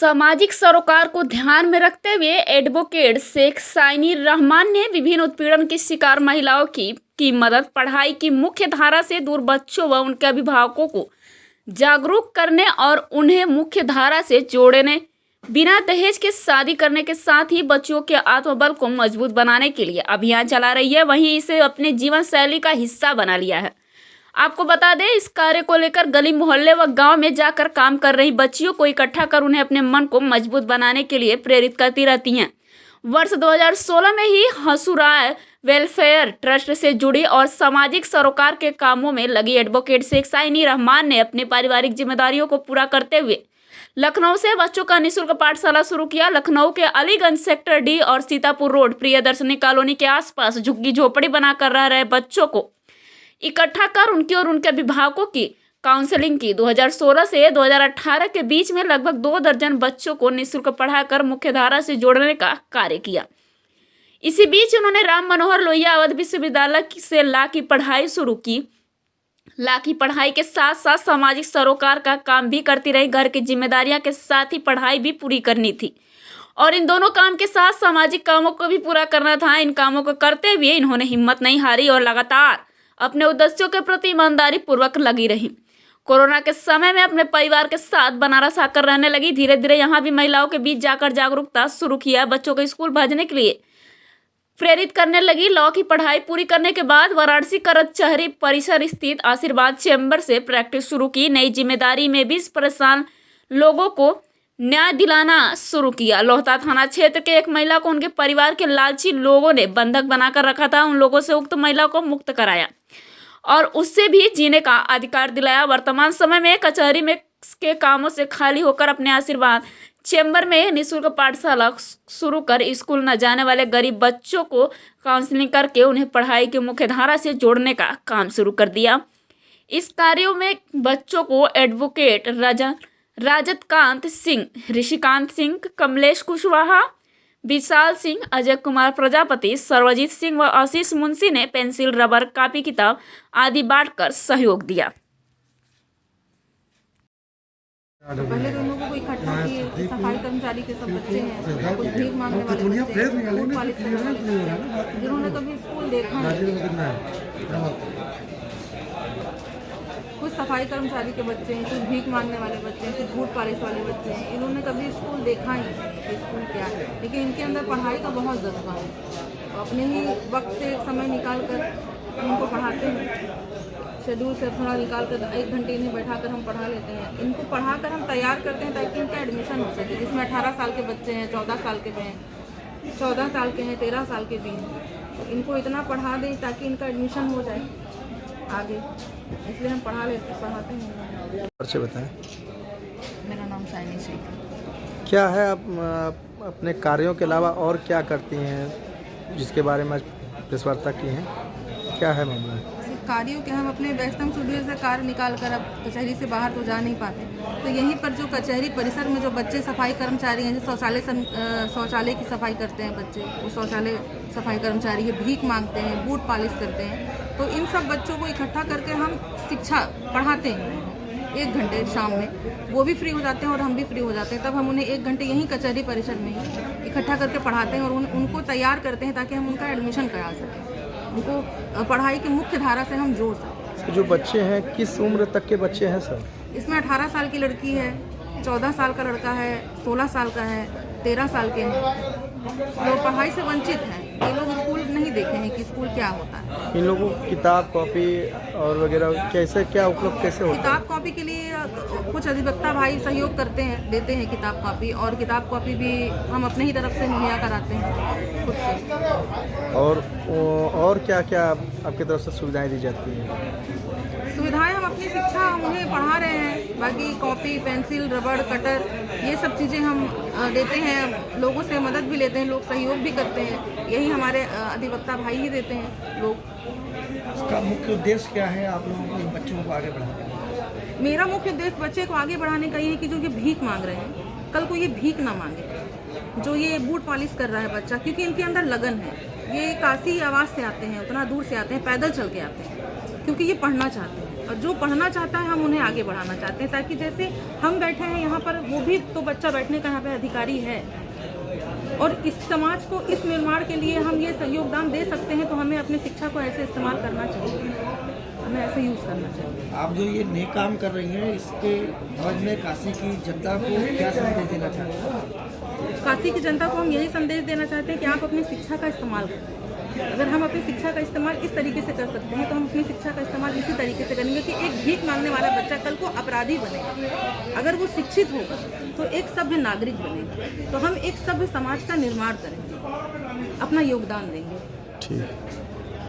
सामाजिक सरोकार को ध्यान में रखते हुए एडवोकेट शेख साइनी रहमान ने विभिन्न उत्पीड़न की शिकार महिलाओं की मदद, पढ़ाई की मुख्य धारा से दूर बच्चों व उनके अभिभावकों को जागरूक करने और उन्हें मुख्य धारा से जोड़ने, बिना दहेज के शादी करने के साथ ही बच्चों के आत्मबल को मजबूत बनाने के लिए अभियान चला रही है। वहीं इसे अपने जीवन शैली का हिस्सा बना लिया है। आपको बता दें, इस कार्य को लेकर गली मोहल्ले व गांव में जाकर काम कर रही बच्चियों को इकट्ठा कर उन्हें अपने मन को मजबूत बनाने के लिए प्रेरित करती रहती हैं। वर्ष 2016 में ही हंसुराय वेलफेयर ट्रस्ट से जुड़ी और सामाजिक सरोकार के कामों में लगी एडवोकेट शेख साइनी रहमान ने अपने पारिवारिक जिम्मेदारियों को पूरा करते हुए लखनऊ से बच्चों का निःशुल्क पाठशाला शुरू किया। लखनऊ के अलीगंज सेक्टर डी और सीतापुर रोड प्रियदर्शनी कॉलोनी के आसपास झुग्गी झोपड़ी बनाकर रह रहे बच्चों को इकट्ठा कर उनकी और उनके अभिभावकों की काउंसलिंग की। 2016 से 2018 के बीच में लगभग 2 दर्जन बच्चों को निःशुल्क पढ़ाकर मुख्यधारा से जोड़ने का कार्य किया। इसी बीच उन्होंने राम मनोहर लोहिया अवध विश्वविद्यालय से लॉ की पढ़ाई शुरू की। लॉ की पढ़ाई के साथ साथ सामाजिक सरोकार का काम भी करती रही। घर की जिम्मेदारियां के साथ ही पढ़ाई भी पूरी करनी थी और इन दोनों काम के साथ सामाजिक कामों को भी पूरा करना था। इन कामों को करते हुए इन्होंने हिम्मत नहीं हारी और लगातार अपने उद्देश्यों के प्रति ईमानदारी पूर्वक लगी रही। कोरोना के समय में अपने परिवार के साथ बनारस आकर रहने लगी। धीरे धीरे यहाँ भी महिलाओं के बीच जाकर जागरूकता शुरू किया। बच्चों को स्कूल भेजने के लिए प्रेरित करने लगी। लॉ की पढ़ाई पूरी करने के बाद वाराणसी कचहरी परिसर स्थित आशीर्वाद चैम्बर से प्रैक्टिस शुरू की। नई जिम्मेदारी में भी परेशान लोगों को न्याय दिलाना शुरू किया। लोहता थाना क्षेत्र के एक महिला को उनके परिवार के लालची लोगों ने बंधक बनाकर रखा था। उन लोगों से उक्त महिला को मुक्त कराया और उससे भी जीने का अधिकार दिलाया। वर्तमान समय में कचहरी में के कामों से खाली होकर अपने आशीर्वाद चैम्बर में निःशुल्क पाठशाला शुरू कर स्कूल न जाने वाले गरीब बच्चों को काउंसलिंग करके उन्हें पढ़ाई की मुख्य धारा से जोड़ने का काम शुरू कर दिया। इस कार्यों में बच्चों को एडवोकेट राजतकांत सिंह, ऋषिकांत सिंह, कमलेश कुशवाहा, विशाल सिंह, अजय कुमार प्रजापति, सर्वजीत सिंह व आशीष मुंशी ने पेंसिल, रबर, कॉपी किताब आदि बांटकर सहयोग दिया। पहले तो लोगों को इकट्ठा किए। सफाई कर्मचारी के सब बच्चे हैं, कुछ भीख मांगने वाले बच्चे हैं, जिन्होंने कभी स्कूल देखा नहीं। कुछ सफाई कर्मचारी के बच्चे हैं, कुछ भीख मांगने वाले बच्चे हैं, कुछ बूट पालिश वाले बच्चे हैं। इन्होंने कभी स्कूल देखा ही नहीं, स्कूल क्या है, लेकिन इनके अंदर पढ़ाई का बहुत जज्बा है। अपने ही वक्त से समय निकाल कर इनको पढ़ाते हैं। शेड्यूल से थोड़ा निकाल कर 1 घंटे इन्हें बैठा कर हम पढ़ा लेते हैं। इनको पढ़ा कर हम तैयार करते हैं ताकि इनका एडमिशन हो सके। जिसमें 18 साल के बच्चे हैं, 14 साल के भी हैं, 14 साल के हैं, 13 साल के भी हैं। तो इनको इतना पढ़ा दें ताकि इनका एडमिशन हो जाए आगे, इसलिए हम पढ़ाते हैं। परिचय बताएं। मेरा नाम साइनी शेख। क्या है आप अपने कार्यों के अलावा और क्या करती हैं जिसके बारे में प्रेस वार्ता की हैं? क्या है मामला? कार्यों के हम अपने व्यस्तम शेड्यूल से कार्य निकाल कर अब कचहरी से बाहर तो जा नहीं पाते, तो यहीं पर जो कचहरी परिसर में जो बच्चे सफाई कर्मचारी हैं, जो शौचालय की सफाई करते हैं बच्चे, वो शौचालय सफाई कर्मचारी है, भीख मांगते हैं, बूट पालिश करते हैं, तो इन सब बच्चों को इकट्ठा करके हम शिक्षा पढ़ाते हैं 1 घंटे शाम में। वो भी फ्री हो जाते हैं और हम भी फ्री हो जाते हैं। तब हम उन्हें 1 घंटे यहीं कचहरी परिसर में ही इकट्ठा करके पढ़ाते हैं और उनको तैयार करते हैं ताकि हम उनका एडमिशन करा सकें, उनको पढ़ाई की मुख्य धारा से हम जोड़ सकते। जो बच्चे हैं किस उम्र तक के बच्चे हैं सर? इसमें 18 साल की लड़की है, 14 साल का लड़का है, 16 साल का है, 13 साल के हैं, जो पढ़ाई से वंचित हैं। ये लोग स्कूल नहीं देखे हैं कि स्कूल क्या होता है। इन लोगों को किताब कॉपी और वगैरह कैसे क्या उपलब्ध कैसे होता है? किताब कॉपी के लिए कुछ अधिवक्ता भाई सहयोग करते हैं, देते हैं किताब कॉपी, और किताब कॉपी भी हम अपने ही तरफ से मुहैया कराते हैं खुद से। और क्या क्या आपकी तरफ से सुविधाएं दी जाती हैं? सुविधाएं हम अपनी शिक्षा हम उन्हें पढ़ा रहे हैं। बाकी कॉपी, पेंसिल, रबड़, कटर, ये सब चीज़ें हम देते हैं। लोगों से मदद भी लेते हैं, लोग सहयोग भी करते हैं। यही हमारे अधिवक्ता भाई ही देते हैं लोग। इसका मुख्य उद्देश्य क्या है आप लोगों को इन बच्चों को आगे बढ़ाने? मेरा मुख्य उद्देश्य बच्चे को आगे बढ़ाने का ये है कि जो ये भीख मांग रहे हैं, कल को ये भीख ना मांगे। जो ये बूट पॉलिश कर रहा है बच्चा, क्योंकि इनके अंदर लगन है। ये काशी आवास से आते हैं, उतना दूर से आते हैं, पैदल चल के आते हैं, क्योंकि ये पढ़ना चाहते हैं। और जो पढ़ना चाहता है हम उन्हें आगे बढ़ाना चाहते हैं, ताकि जैसे हम बैठे हैं यहाँ पर, वो भी तो बच्चा बैठने का यहाँ पे अधिकारी है। और इस समाज को, इस निर्माण के लिए हम ये योगदान दे सकते हैं, तो हमें अपनी शिक्षा को ऐसे इस्तेमाल करना चाहिए, हमें ऐसे यूज़ करना चाहिए। आप जो ये नए काम कर रही हैं, इसके बाद में काशी की जनता को क्या संदेश देना चाहते हैं? काशी की जनता को हम यही संदेश देना चाहते हैं कि आप अपनी शिक्षा का इस्तेमाल करें। अगर हम अपनी शिक्षा का इस्तेमाल इस तरीके से कर सकते हैं, तो हम अपनी शिक्षा का इस्तेमाल इसी तरीके से करेंगे कि एक भीख मांगने वाला बच्चा कल को अपराधी बने। अगर वो शिक्षित होगा तो एक सभ्य नागरिक बनेगा, तो हम एक सभ्य समाज का निर्माण करेंगे, अपना योगदान देंगे। ठीक।